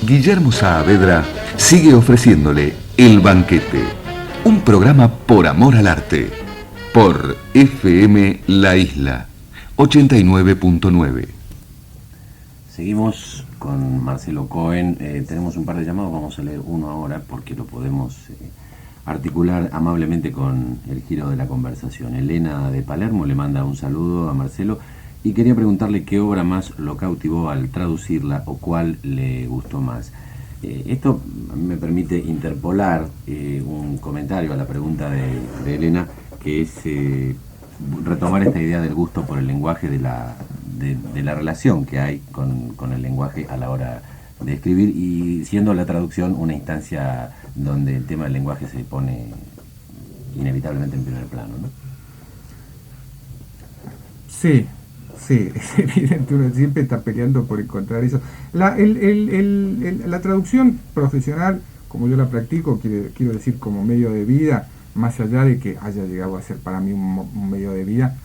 Guillermo Saavedra sigue ofreciéndole El Banquete, un programa por amor al arte, por FM La Isla 89.9. Seguimos con Marcelo Cohen. Tenemos un par de llamados, vamos a leer uno ahora porque lo podemos articular amablemente con el giro de la conversación. Elena de Palermo le manda un saludo a Marcelo y quería preguntarle qué obra más lo cautivó al traducirla o cuál le gustó más. Esto me permite interpolar un comentario a la pregunta de Elena, que es retomar esta idea del gusto por el lenguaje, de la relación que hay con el lenguaje a la hora de escribir, y siendo la traducción una instancia donde el tema del lenguaje se pone inevitablemente en primer plano, ¿no? Sí, es evidente, uno siempre está peleando por encontrar eso. La traducción profesional, como yo la practico, quiero decir como medio de vida, más allá de que haya llegado a ser para mí un medio de vida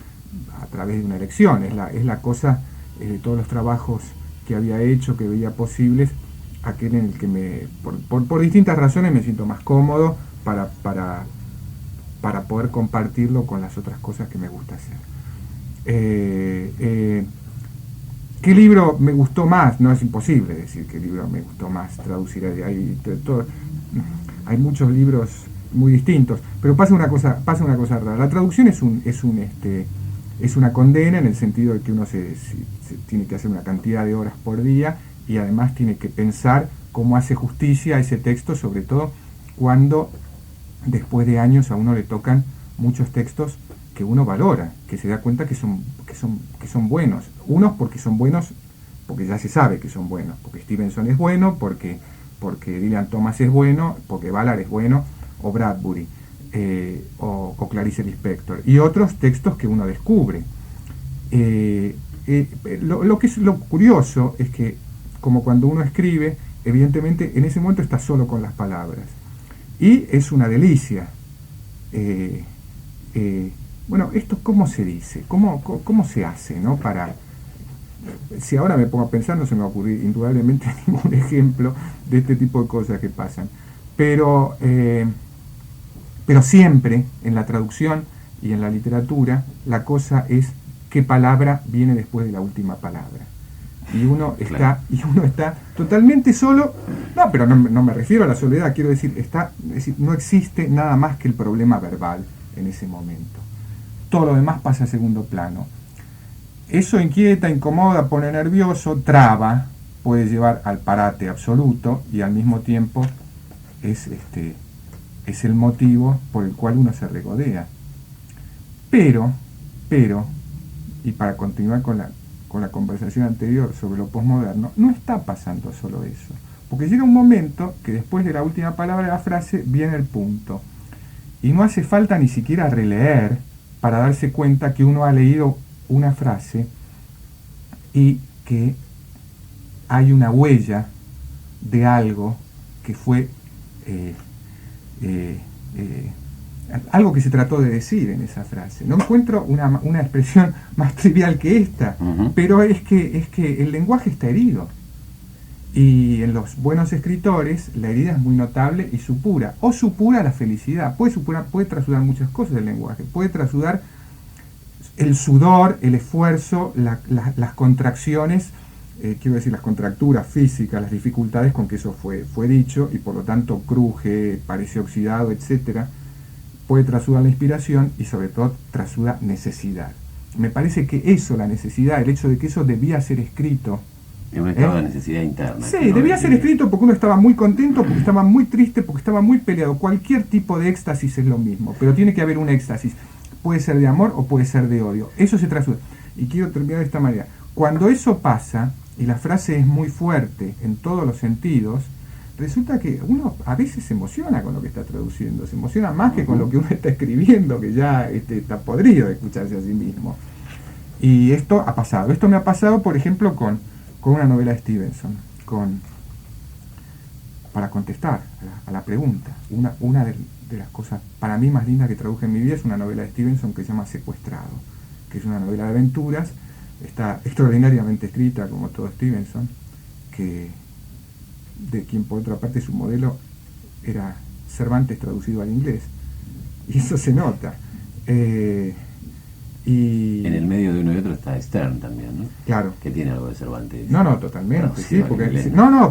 a través de una elección, es la cosa de todos los trabajos que había hecho, que veía posibles, aquel en el que por distintas razones me siento más cómodo para poder compartirlo con las otras cosas que me gusta hacer. ¿Qué libro me gustó más? No es imposible decir qué libro me gustó más traducir. Hay muchos libros muy distintos, pero pasa una cosa rara. La traducción es una condena, en el sentido de que uno se tiene que hacer una cantidad de horas por día y además tiene que pensar cómo hace justicia a ese texto, sobre todo cuando después de años a uno le tocan muchos textos que uno valora, que se da cuenta que son buenos. Unos porque son buenos, porque ya se sabe que son buenos, porque Stevenson es bueno, porque Dylan Thomas es bueno, porque Ballard es bueno, o Bradbury, o Clarice Lispector, y otros textos que uno descubre. Lo curioso es que, como cuando uno escribe, evidentemente en ese momento está solo con las palabras, y es una delicia. Bueno, ¿esto cómo se dice? ¿Cómo se hace, ¿no? Si ahora me pongo a pensar, no se me va a ocurrir indudablemente ningún ejemplo de este tipo de cosas que pasan. Pero siempre en la traducción y en la literatura, la cosa es qué palabra viene después de la última palabra. Y uno está totalmente solo. No, pero no me refiero a la soledad, quiero decir, no existe nada más que el problema verbal en ese momento. Todo lo demás pasa a segundo plano. Eso inquieta, incomoda, pone nervioso, traba, puede llevar al parate absoluto, y al mismo tiempo es el motivo por el cual uno se regodea. Pero, y para continuar con la conversación anterior sobre lo posmoderno, no está pasando solo eso. Porque llega un momento que después de la última palabra de la frase viene el punto. Y no hace falta ni siquiera releer para darse cuenta que uno ha leído una frase y que hay una huella de algo que fue algo que se trató de decir en esa frase. No encuentro una expresión más trivial que esta, pero es que el lenguaje está herido. Y en los buenos escritores la herida es muy notable y supura, o supura la felicidad. Puede trasudar muchas cosas del lenguaje, puede trasudar el sudor, el esfuerzo, las contracciones, quiero decir, las contracturas físicas, las dificultades con que eso fue dicho, y por lo tanto cruje, parece oxidado, etc. Puede trasudar la inspiración y sobre todo trasuda necesidad. Me parece que eso, la necesidad, el hecho de que eso debía ser escrito, es un estado de necesidad interna. Sí, debía ser escrito porque uno estaba muy contento, porque estaba muy triste, porque estaba muy peleado. Cualquier tipo de éxtasis es lo mismo, pero tiene que haber un éxtasis. Puede ser de amor o puede ser de odio. Eso se trasuda. Y quiero terminar de esta manera. Cuando eso pasa, y la frase es muy fuerte en todos los sentidos, resulta que uno a veces se emociona con lo que está traduciendo. Se emociona más que con lo que uno está escribiendo, que ya está podrido de escucharse a sí mismo. Y esto ha pasado. Esto me ha pasado, por ejemplo, con una novela de Stevenson, para contestar a la pregunta. Una de las cosas para mí más lindas que traduje en mi vida es una novela de Stevenson que se llama Secuestrado, que es una novela de aventuras está extraordinariamente escrita, como todo Stevenson, de quien por otra parte su modelo era Cervantes traducido al inglés, y eso se nota. Y en el medio de uno y otro está Stern también, ¿no? Claro. Que tiene algo de Cervantes. No, totalmente, sí,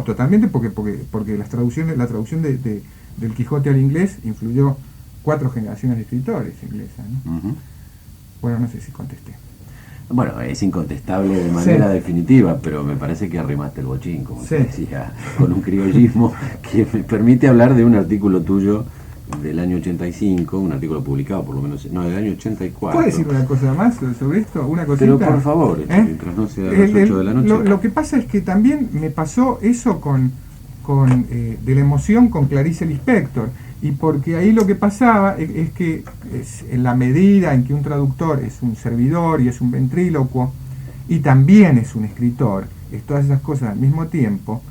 totalmente porque la traducción del Quijote al inglés influyó 4 generaciones de escritores inglesas, ¿no? Uh-huh. Bueno, no sé si contesté. Bueno, es incontestable de manera definitiva, pero me parece que arrimaste el bochín, como se decía, con un criollismo que me permite hablar de un artículo tuyo del año 85, un artículo publicado por lo menos, no, del año 84. ¿Puedo decir una cosa más sobre esto? Una cosita. Pero por favor, mientras no sea a las 8 de la noche. Lo que pasa es que también me pasó eso de la emoción con Clarice Lispector, y porque ahí lo que pasaba es que en la medida en que un traductor es un servidor y es un ventrílocuo, y también es un escritor, es todas esas cosas al mismo tiempo,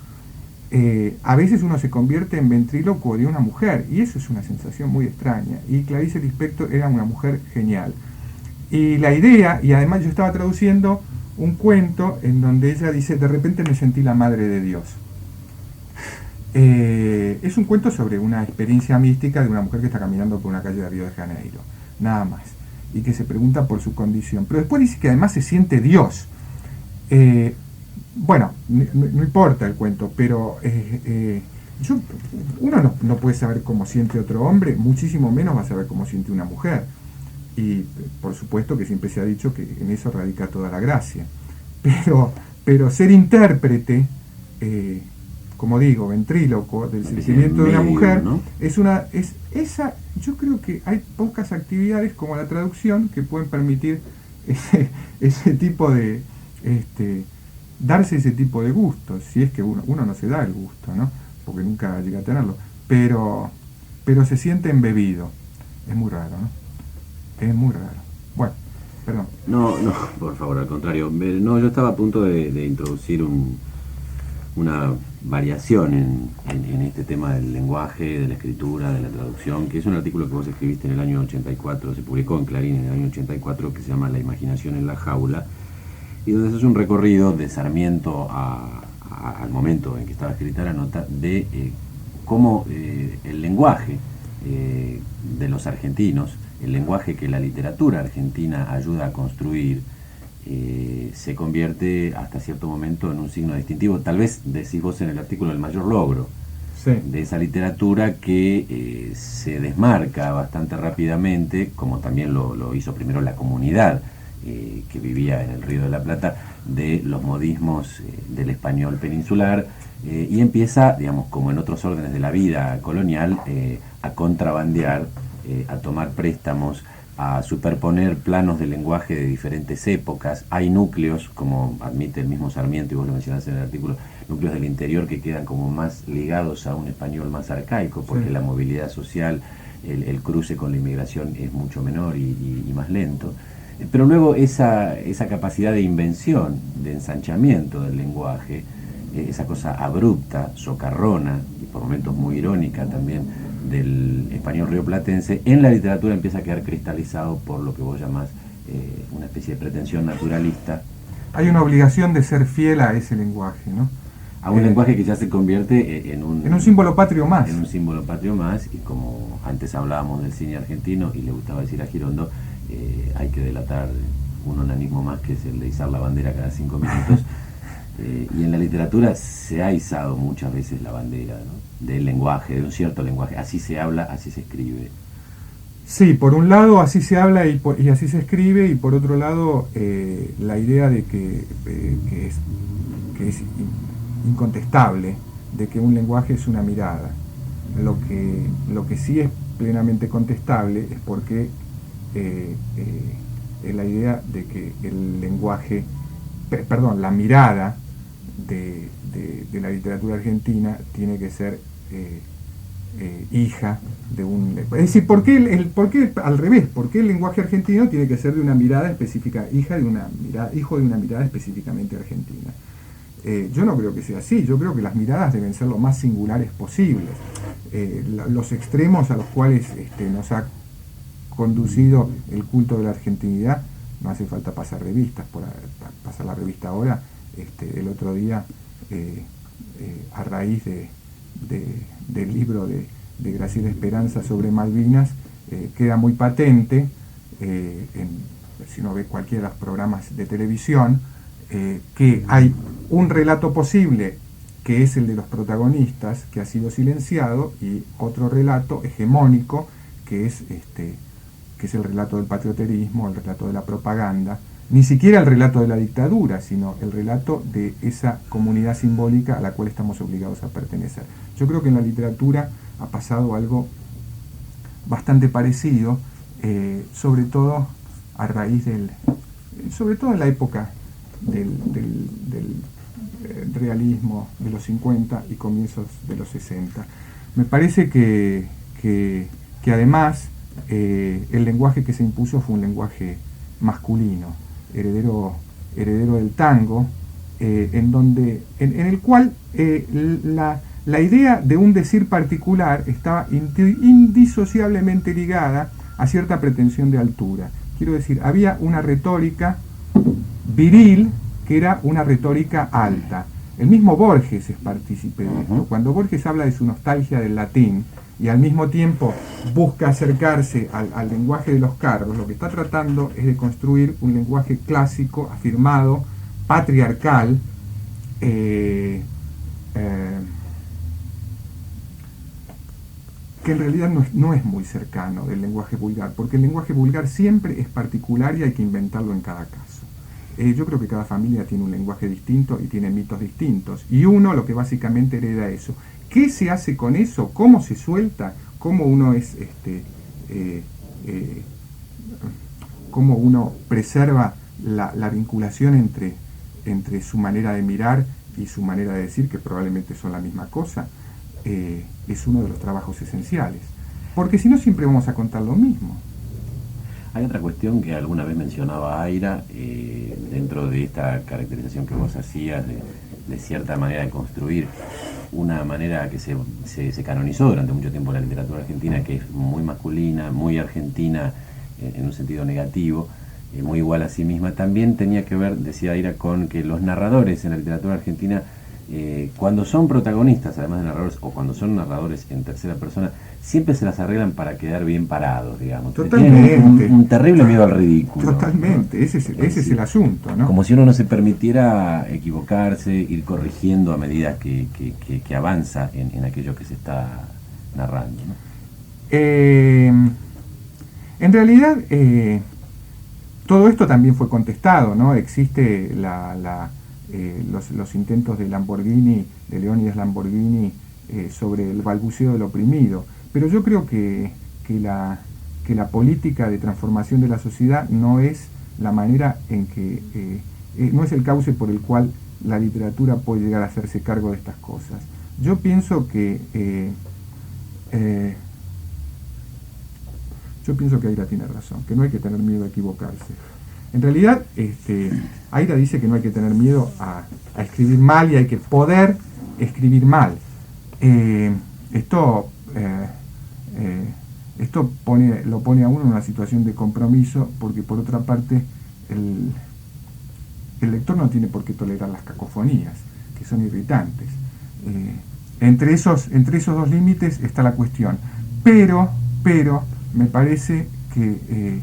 a veces uno se convierte en ventrílocuo de una mujer, y eso es una sensación muy extraña, y Clarice Lispector era una mujer genial. Y la idea, y además yo estaba traduciendo un cuento en donde ella dice, de repente me sentí la madre de Dios. Es un cuento sobre una experiencia mística de una mujer que está caminando por una calle de Río de Janeiro, nada más, y que se pregunta por su condición, pero después dice que además se siente Dios. Bueno, no importa el cuento, pero uno no puede saber cómo siente otro hombre, muchísimo menos va a saber cómo siente una mujer, y por supuesto que siempre se ha dicho que en eso radica toda la gracia, pero ser intérprete, como digo, ventríloco del sentimiento de una mujer, ¿no? Yo creo que hay pocas actividades como la traducción que pueden permitir ese tipo de darse ese tipo de gustos, si es que uno no se da el gusto, ¿no? Porque nunca llega a tenerlo, pero se siente embebido. Es muy raro, ¿no? Es muy raro. Bueno, perdón. No, por favor, al contrario. No, yo estaba a punto de introducir una variación en este tema del lenguaje, de la escritura, de la traducción, que es un artículo que vos escribiste en el año 84, se publicó en Clarín en el año 84, que se llama La imaginación en la jaula, y donde haces un recorrido de Sarmiento al momento en que estaba escrita la nota, de cómo el lenguaje de los argentinos, el lenguaje que la literatura argentina ayuda a construir, se convierte hasta cierto momento en un signo distintivo. Tal vez decís vos en el artículo el mayor logro de esa literatura que se desmarca bastante rápidamente, como también lo hizo primero la comunidad que vivía en el Río de la Plata, de los modismos del español peninsular, y empieza, digamos, como en otros órdenes de la vida colonial, a contrabandear, a tomar préstamos, a superponer planos de lenguaje de diferentes épocas. Hay núcleos, como admite el mismo Sarmiento, y vos lo mencionaste en el artículo, núcleos del interior que quedan como más ligados a un español más arcaico, porque la movilidad social, el cruce con la inmigración es mucho menor y más lento. Pero luego esa capacidad de invención, de ensanchamiento del lenguaje, esa cosa abrupta, socarrona, y por momentos muy irónica también, del español rioplatense, en la literatura empieza a quedar cristalizado por lo que vos llamás una especie de pretensión naturalista. Hay una obligación de ser fiel a ese lenguaje, ¿no? A un lenguaje que ya se convierte en un símbolo patrio más. En un símbolo patrio más, y como antes hablábamos del cine argentino, y le gustaba decir a Girondo, hay que delatar un onanismo más, que es el de izar la bandera cada 5 minutos. Y en la literatura se ha izado muchas veces la bandera, ¿no?, del lenguaje, de un cierto lenguaje. Así se habla, así se escribe. Sí, por un lado así se habla y así se escribe, y por otro lado la idea de que es incontestable, de que un lenguaje es una mirada. Lo que sí es plenamente contestable es porque es la idea de que el lenguaje, la mirada de la literatura argentina tiene que ser hija de un... Es decir, ¿por qué al revés? ¿Por qué el lenguaje argentino tiene que ser de una mirada específica, hijo de una mirada específicamente argentina? Yo no creo que sea así. Yo creo que las miradas deben ser lo más singulares posibles. Los extremos a los cuales nos ha conducido el culto de la argentinidad no hace falta pasar revistas, pasar la revista ahora. El otro día, a raíz del libro de Graciela Esperanza sobre Malvinas, queda muy patente, si uno ve cualquiera de los programas de televisión, que hay un relato posible, que es el de los protagonistas, que ha sido silenciado, y otro relato hegemónico, que es el relato del patrioterismo, el relato de la propaganda, ni siquiera el relato de la dictadura, sino el relato de esa comunidad simbólica a la cual estamos obligados a pertenecer. Yo creo que en la literatura ha pasado algo bastante parecido, sobre todo a raíz sobre todo en la época del realismo de los 50 y comienzos de los 60. Me parece que además el lenguaje que se impuso fue un lenguaje masculino, heredero del tango, en el cual la idea de un decir particular estaba indisociablemente ligada a cierta pretensión de altura. Quiero decir, había una retórica viril que era una retórica alta. El mismo Borges es partícipe de esto. Cuando Borges habla de su nostalgia del latín y al mismo tiempo busca acercarse al lenguaje de los carros, lo que está tratando es de construir un lenguaje clásico, afirmado, patriarcal, que en realidad no es muy cercano del lenguaje vulgar, porque el lenguaje vulgar siempre es particular y hay que inventarlo en cada caso. Yo creo que cada familia tiene un lenguaje distinto y tiene mitos distintos, y uno lo que básicamente hereda eso. ¿Qué se hace con eso? ¿Cómo se suelta? ¿Cómo uno es cómo uno preserva la vinculación entre su manera de mirar y su manera de decir, que probablemente son la misma cosa? Es uno de los trabajos esenciales, porque si no siempre vamos a contar lo mismo. Hay otra cuestión que alguna vez mencionaba Aira, dentro de esta caracterización que vos hacías de cierta manera de construir una manera que se canonizó durante mucho tiempo en la literatura argentina, que es muy masculina, muy argentina en un sentido negativo, muy igual a sí misma. También tenía que ver, decía Aira, con que los narradores en la literatura argentina, cuando son protagonistas, además de narradores, o cuando son narradores en tercera persona, siempre se las arreglan para quedar bien parados, digamos. Totalmente. Tienen un terrible miedo al ridículo. Totalmente, ¿no? Ese es el asunto, ¿no? Como si uno no se permitiera equivocarse, ir corrigiendo a medida que avanza en aquello que se está narrando, ¿no? En realidad, todo esto también fue contestado, ¿no? Existe los intentos de Lamborghini, de Leónidas Lamborghini, sobre el balbuceo del oprimido, pero yo creo que la política de transformación de la sociedad no es la manera en que no es el cauce por el cual la literatura puede llegar a hacerse cargo de estas cosas. Yo pienso que Aira tiene razón, que no hay que tener miedo a equivocarse. En realidad, Aira dice que no hay que tener miedo a escribir mal y hay que poder escribir mal. Esto lo pone a uno en una situación de compromiso, porque por otra parte el lector no tiene por qué tolerar las cacofonías, que son irritantes. Entre esos dos límites está la cuestión. Pero me parece que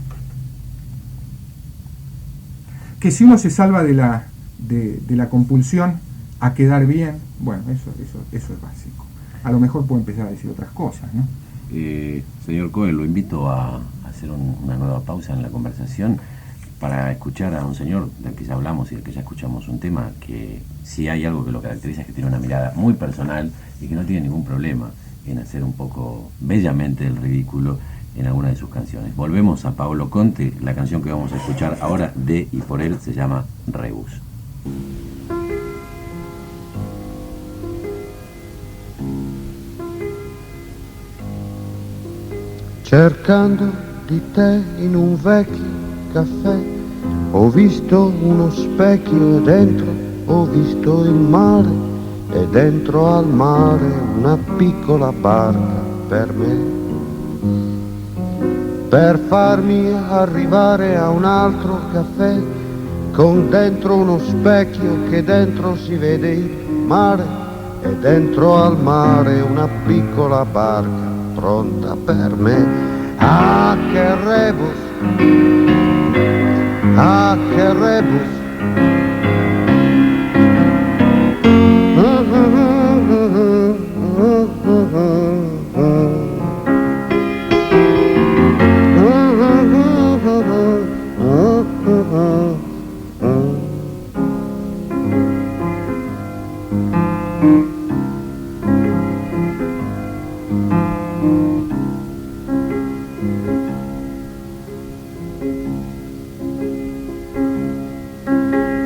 si uno se salva de la compulsión a quedar bien, bueno, eso es básico. A lo mejor puede empezar a decir otras cosas, ¿no? Señor Cohen, lo invito a hacer una nueva pausa en la conversación para escuchar a un señor del que ya hablamos y del que ya escuchamos un tema, que si hay algo que lo caracteriza es que tiene una mirada muy personal y que no tiene ningún problema en hacer un poco bellamente el ridículo en alguna de sus canciones. Volvemos a Paolo Conte. La canción que vamos a escuchar ahora de y por él se llama Rebus. Cercando di te in un vecchio caffè, ho visto uno specchio e dentro ho visto il mare, e dentro al mare una piccola barca per me. per farmi arrivare a un altro caffè, con dentro uno specchio che dentro si vede il mare, e dentro al mare una piccola barca pronta per me. Ah, che rebus, ah, che rebus.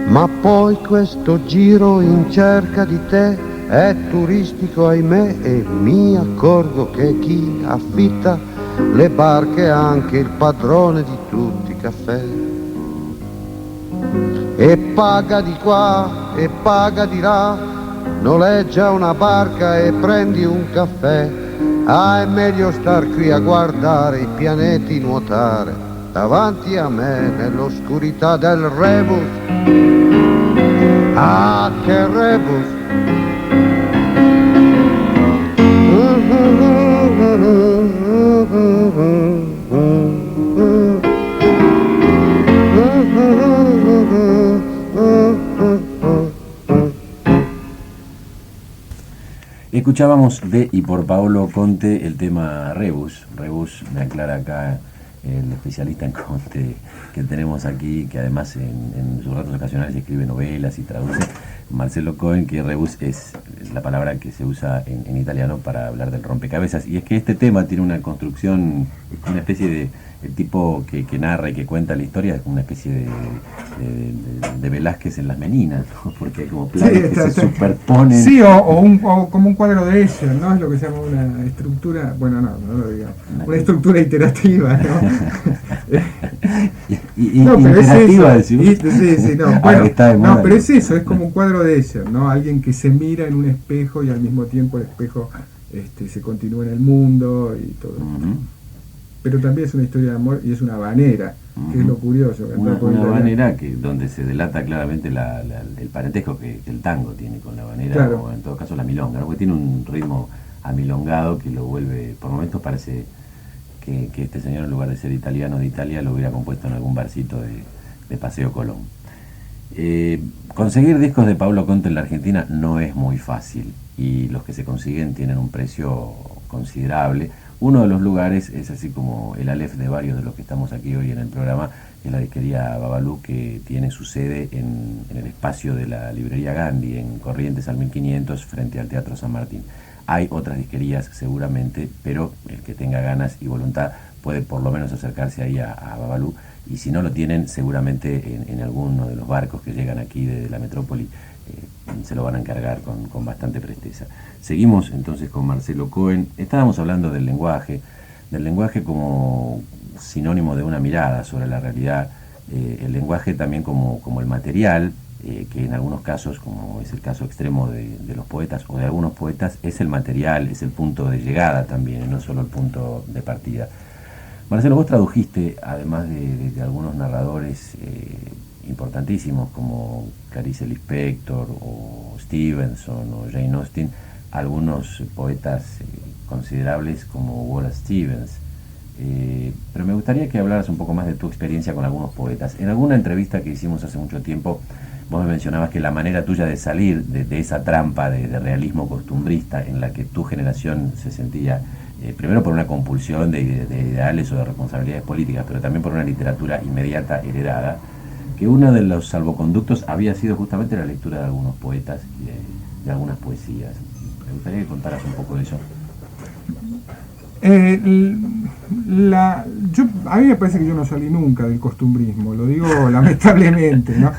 Ma poi questo giro in cerca di te è turistico, ahimè, e mi accorgo che chi affitta le barche è anche il padrone di tutti i caffè. E paga di qua e paga di là, noleggia una barca e prendi un caffè. Ah, è meglio star qui a guardare i pianeti nuotare davanti a me nell'oscurità del rebus. Ah, che rebus. Escuchábamos de y por Paolo Conte el tema Rebus. Rebus, me aclara acá el especialista en Conte que tenemos aquí, que además en sus ratos ocasionales escribe novelas y traduce, Marcelo Cohen, que rebus es la palabra que se usa en italiano para hablar del rompecabezas. Y es que este tema tiene una construcción, una especie de el tipo que narra y que cuenta la historia, es como una especie de Velázquez en las Meninas, ¿no? Porque hay como planos que se superponen. Sí, o como un cuadro de Escher, ¿no? Es lo que se llama una estructura, bueno, no lo digamos, una estructura iterativa, ¿no? No, pero iterativa, es eso. Sí, no, bueno, pero es eso, es como un cuadro de Escher, ¿no? Alguien que se mira en un espejo y al mismo tiempo el espejo se continúa en el mundo y todo. Pero también es una historia de amor y es una habanera, que es lo curioso. Una habanera donde se delata claramente el parentesco que el tango tiene con la habanera, claro. O en todo caso la milonga, ¿no? Porque tiene un ritmo amilongado que lo vuelve, por momentos parece que este señor, en lugar de ser italiano de Italia, lo hubiera compuesto en algún barcito de Paseo Colón. Conseguir discos de Paolo Conte en la Argentina no es muy fácil, y los que se consiguen tienen un precio considerable. Uno de los lugares es, así como el Aleph de varios de los que estamos aquí hoy en el programa, es la disquería Babalu, que tiene su sede en el espacio de la librería Gandhi, en Corrientes al 1500, frente al Teatro San Martín. Hay otras disquerías seguramente, pero el que tenga ganas y voluntad puede por lo menos acercarse ahí a Babalu, y si no lo tienen, seguramente en alguno de los barcos que llegan aquí de la metrópoli se lo van a encargar con bastante presteza. Seguimos entonces con Marcelo Cohen. Estábamos hablando del lenguaje como sinónimo de una mirada sobre la realidad, el lenguaje también como el material, que en algunos casos, como es el caso extremo de los poetas o de algunos poetas, es el material, es el punto de llegada también, no solo el punto de partida. Marcelo, vos tradujiste, además de algunos narradores importantísimos como Clarice Lispector o Stevenson o Jane Austen, algunos poetas considerables como Wallace Stevens. Pero me gustaría que hablaras un poco más de tu experiencia con algunos poetas. En alguna entrevista que hicimos hace mucho tiempo, vos me mencionabas que la manera tuya de salir de esa trampa de realismo costumbrista en la que tu generación se sentía, primero por una compulsión de ideales o de responsabilidades políticas, pero también por una literatura inmediata heredada, que uno de los salvoconductos había sido justamente la lectura de algunos poetas y de algunas poesías. Me gustaría que contaras un poco de eso. A mí me parece que yo no salí nunca del costumbrismo, lo digo lamentablemente, ¿no?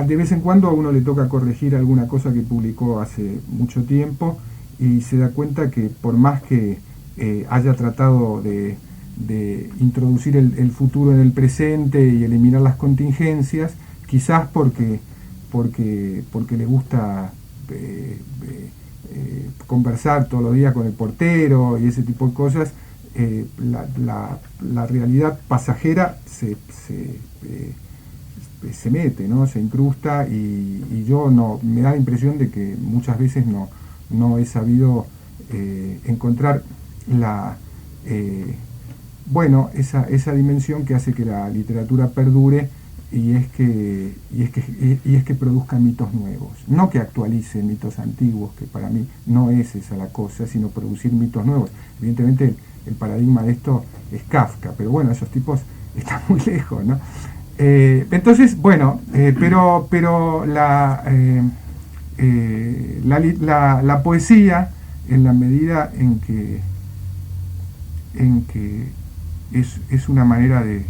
De vez en cuando a uno le toca corregir alguna cosa que publicó hace mucho tiempo y se da cuenta que por más que haya tratado de introducir el futuro en el presente y eliminar las contingencias, quizás porque le gusta conversar todos los días con el portero y ese tipo de cosas, la realidad pasajera se mete, ¿no? Se incrusta, y yo no, me da la impresión de que muchas veces no he sabido encontrar esa dimensión que hace que la literatura perdure, y es que produzca mitos nuevos, no que actualice mitos antiguos, que para mí no es esa la cosa, sino producir mitos nuevos. Evidentemente el paradigma de esto es Kafka, pero bueno, esos tipos están muy lejos, ¿no? Entonces, bueno, pero la poesía, en la medida en que es una manera de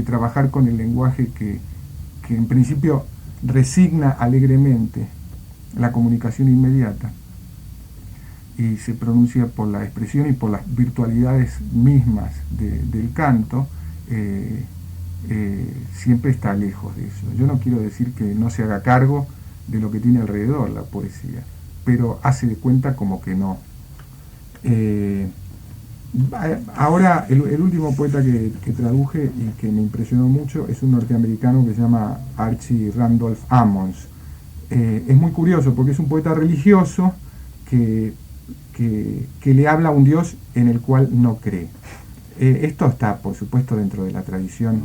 trabajar con el lenguaje que en principio resigna alegremente la comunicación inmediata, y se pronuncia por la expresión y por las virtualidades mismas del canto, siempre está lejos de eso. Yo no quiero decir que no se haga cargo de lo que tiene alrededor la poesía, pero hace de cuenta como que no. Ahora, el último poeta que traduje y que me impresionó mucho es un norteamericano que se llama Archie Randolph Ammons. Es muy curioso porque es un poeta religioso que le habla a un Dios en el cual no cree. Esto está, por supuesto, dentro de la tradición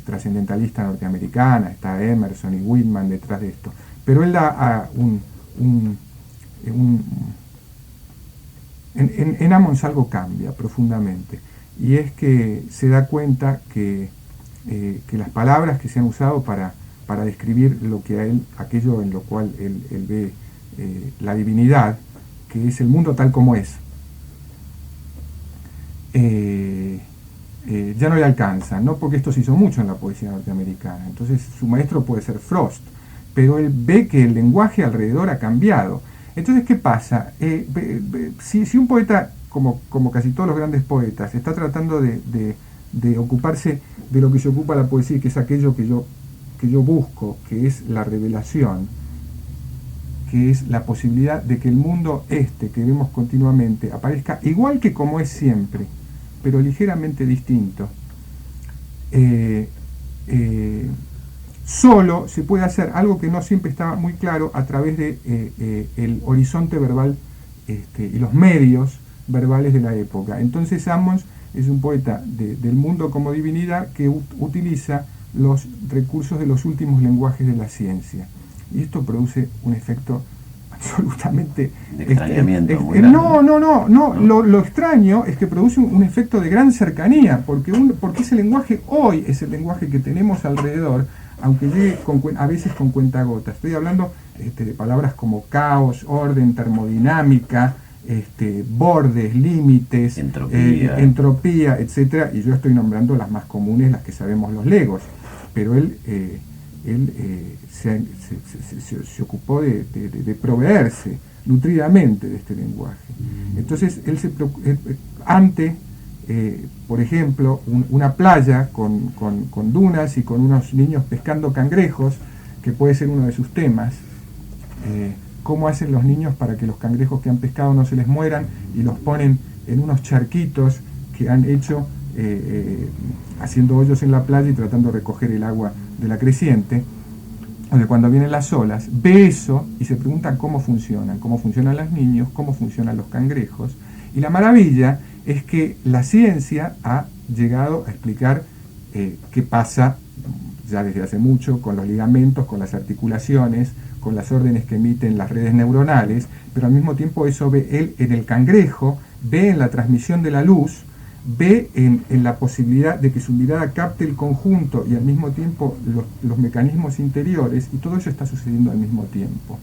trascendentalista norteamericana. Está Emerson y Whitman detrás de esto, pero él da en Ammons algo cambia profundamente, y es que se da cuenta que las palabras que se han usado para describir aquello en lo cual él ve la divinidad, que es el mundo tal como es, ya no le alcanza, ¿no? Porque esto se hizo mucho en la poesía norteamericana. Entonces su maestro puede ser Frost, pero él ve que el lenguaje alrededor ha cambiado. Entonces, ¿qué pasa? Si un poeta, como casi todos los grandes poetas, está tratando de ocuparse de lo que se ocupa la poesía, que es aquello que yo busco, que es la revelación, que es la posibilidad de que el mundo que vemos continuamente aparezca igual que como es siempre, pero ligeramente distinto, solo se puede hacer algo que no siempre estaba muy claro a través de el horizonte verbal y los medios verbales de la época. Entonces Ammons es un poeta del mundo como divinidad que utiliza los recursos de los últimos lenguajes de la ciencia, y esto produce un efecto absolutamente de extrañamiento. Lo extraño es que produce un efecto de gran cercanía, porque ese lenguaje hoy es el lenguaje que tenemos alrededor, aunque llegue a veces con cuentagotas. Estoy hablando de palabras como caos, orden, termodinámica, bordes, límites, entropía, etc. Y yo estoy nombrando las más comunes, las que sabemos los legos, pero él se ocupó de proveerse nutridamente de este lenguaje. Entonces él por ejemplo, una playa con dunas y con unos niños pescando cangrejos, que puede ser uno de sus temas. Cómo hacen los niños para que los cangrejos que han pescado no se les mueran, y los ponen en unos charquitos que han hecho haciendo hoyos en la playa y tratando de recoger el agua de la creciente o de cuando vienen las olas. Ve eso y se pregunta cómo funcionan los niños, cómo funcionan los cangrejos. Y la maravilla es que la ciencia ha llegado a explicar qué pasa ya desde hace mucho con los ligamentos, con las articulaciones, con las órdenes que emiten las redes neuronales, pero al mismo tiempo eso ve él en el cangrejo, ve en la transmisión de la luz, ve en la posibilidad de que su mirada capte el conjunto y al mismo tiempo los mecanismos interiores, y todo eso está sucediendo al mismo tiempo.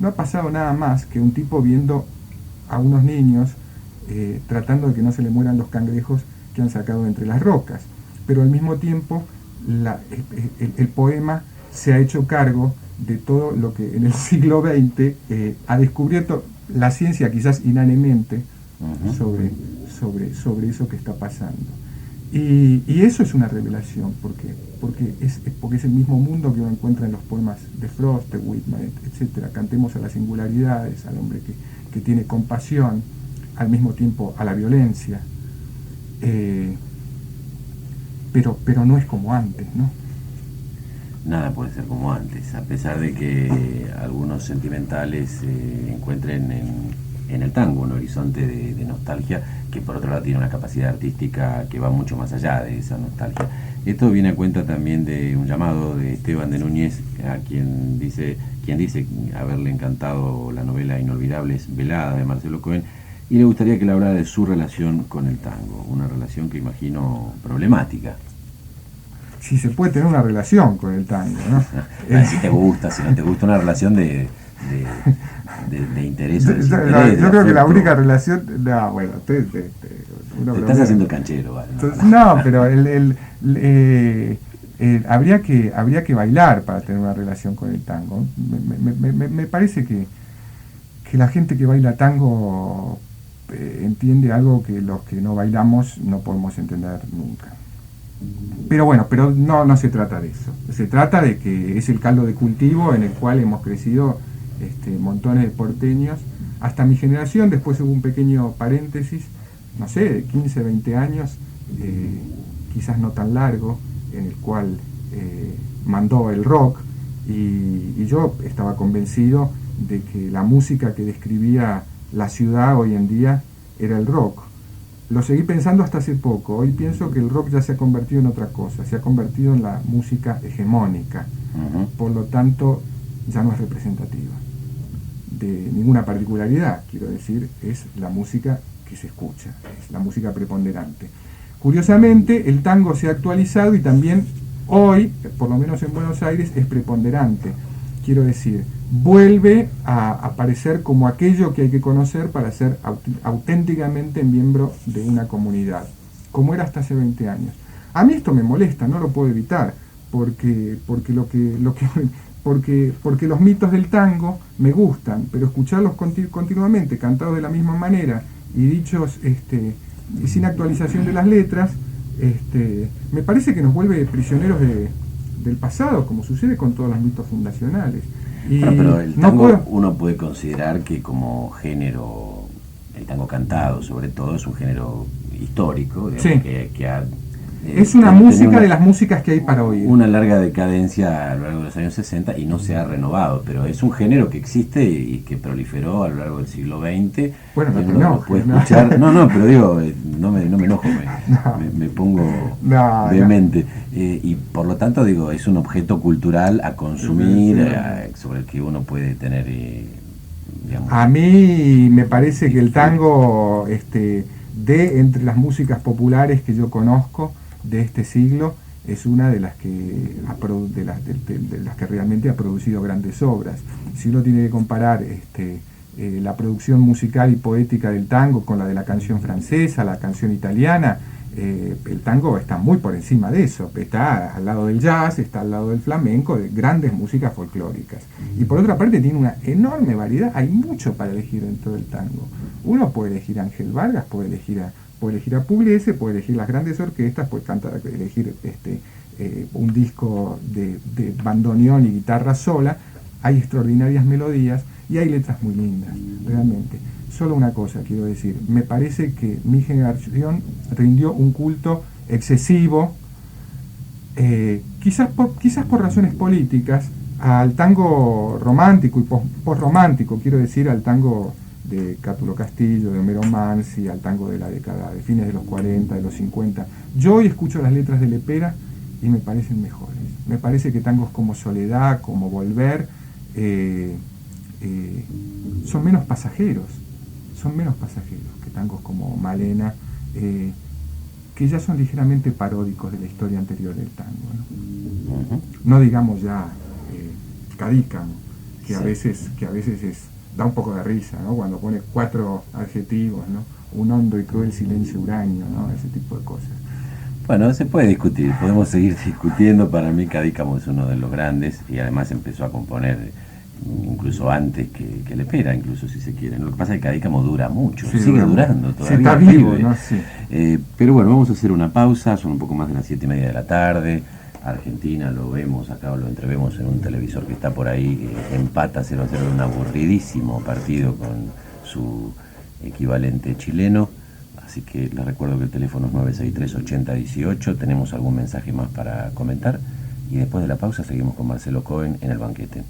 No ha pasado nada más que un tipo viendo a unos niños tratando de que no se le mueran los cangrejos que han sacado entre las rocas, pero al mismo tiempo el poema se ha hecho cargo de todo lo que en el siglo XX ha descubierto la ciencia, quizás inanemente, sobre eso que está pasando. Y eso es una revelación, porque es el mismo mundo que uno encuentra en los poemas de Frost, de Whitman, etc. Cantemos a las singularidades, al hombre que tiene compasión, al mismo tiempo a la violencia, pero no es como antes, ¿no? Nada puede ser como antes, a pesar de que algunos sentimentales encuentren en el tango un horizonte de nostalgia que por otro lado tiene una capacidad artística que va mucho más allá de esa nostalgia. Esto viene a cuenta también de un llamado de Esteban de Núñez, a quien dice haberle encantado la novela Inolvidables Velada de Marcelo Cohen, y le gustaría que le hablara de su relación con el tango, una relación que imagino problemática. Si se puede tener una relación con el tango, ¿no? Si te gusta, si no te gusta, una relación de interés. Yo creo que la única relación... No, bueno, te estás haciendo canchero, ¿vale? No, pero habría que bailar para tener una relación con el tango. Me parece que la gente que baila tango entiende algo que los que no bailamos no podemos entender nunca. Pero bueno, no se trata de eso. Se trata de que es el caldo de cultivo en el cual hemos crecido montones de porteños. Hasta mi generación, después hubo un pequeño paréntesis, no sé, de 15, 20 años, quizás no tan largo, en el cual mandó el rock y yo estaba convencido de que la música que describía la ciudad hoy en día era el rock. Lo seguí pensando hasta hace poco. Hoy pienso que el rock ya se ha convertido en otra cosa, se ha convertido en la música hegemónica. Por lo tanto, ya no es representativa de ninguna particularidad. Quiero decir, es la música que se escucha, es la música preponderante. Curiosamente, el tango se ha actualizado y también hoy, por lo menos en Buenos Aires, es preponderante. Quiero decir, vuelve a aparecer como aquello que hay que conocer para ser auténticamente miembro de una comunidad, como era hasta hace 20 años. A mí esto me molesta, no lo puedo evitar, porque los mitos del tango me gustan, pero escucharlos continuamente, cantados de la misma manera y dichos sin actualización de las letras, me parece que nos vuelve prisioneros del pasado, como sucede con todos los mitos fundacionales. Y pero el tango uno puede considerar que como género, el tango cantado sobre todo, es un género histórico, digamos, sí, que ha... es una música de las músicas que hay para oír. Una larga decadencia a lo largo de los años 60 y no se ha renovado, pero es un género que existe y que proliferó a lo largo del siglo XX. Bueno, uno lo puede escuchar. No, pero digo, no me enojo, me pongo vehemente. Y por lo tanto, digo, es un objeto cultural a consumir, sobre el que uno puede tener, digamos... A mí me parece que el tango, entre las músicas populares que yo conozco, de este siglo, es una de las que realmente ha producido grandes obras. Si uno tiene que comparar la producción musical y poética del tango con la de la canción francesa, la canción italiana, el tango está muy por encima de eso, está al lado del jazz, está al lado del flamenco, de grandes músicas folclóricas. Y por otra parte tiene una enorme variedad, hay mucho para elegir dentro del tango. Uno puede elegir a Ángel Vargas, puede elegir a Pugliese, puede elegir las grandes orquestas, puede elegir un disco de bandoneón y guitarra sola. Hay extraordinarias melodías y hay letras muy lindas, realmente. Solo una cosa quiero decir, me parece que mi generación rindió un culto excesivo, quizás por razones políticas, al tango romántico y postromántico, quiero decir, al tango de Cátulo Castillo, de Homero Mansi, al tango de la década de fines de los 40, de los 50. Yo hoy escucho las letras de Lepera y me parecen mejores. Me parece que tangos como Soledad, como Volver, son menos pasajeros que tangos como Malena, que ya son ligeramente paródicos de la historia anterior del tango, ¿no? No digamos ya Cadícamo, que a veces da un poco de risa, ¿no? Cuando pone 4 adjetivos, ¿no? Un hondo y cruel silencio huraño, ¿no? Ese tipo de cosas. Bueno, se puede discutir, podemos seguir discutiendo. Para mí Cadícamo es uno de los grandes y además empezó a componer incluso antes que la espera, incluso si se quiere. Lo que pasa es que Cadícamo dura mucho, Sí, sigue dura durando mucho. todavía. Sí, está vivo, vive. ¿no? Sí. Pero bueno, vamos a hacer una pausa, son un poco más de las 7:30 de la tarde. Argentina lo vemos acá, lo entrevemos en un televisor que está por ahí, que empata 0-0 en un aburridísimo partido con su equivalente chileno. Así que les recuerdo que el teléfono es 963-8018. Tenemos algún mensaje más para comentar y después de la pausa seguimos con Marcelo Cohen en El Banquete.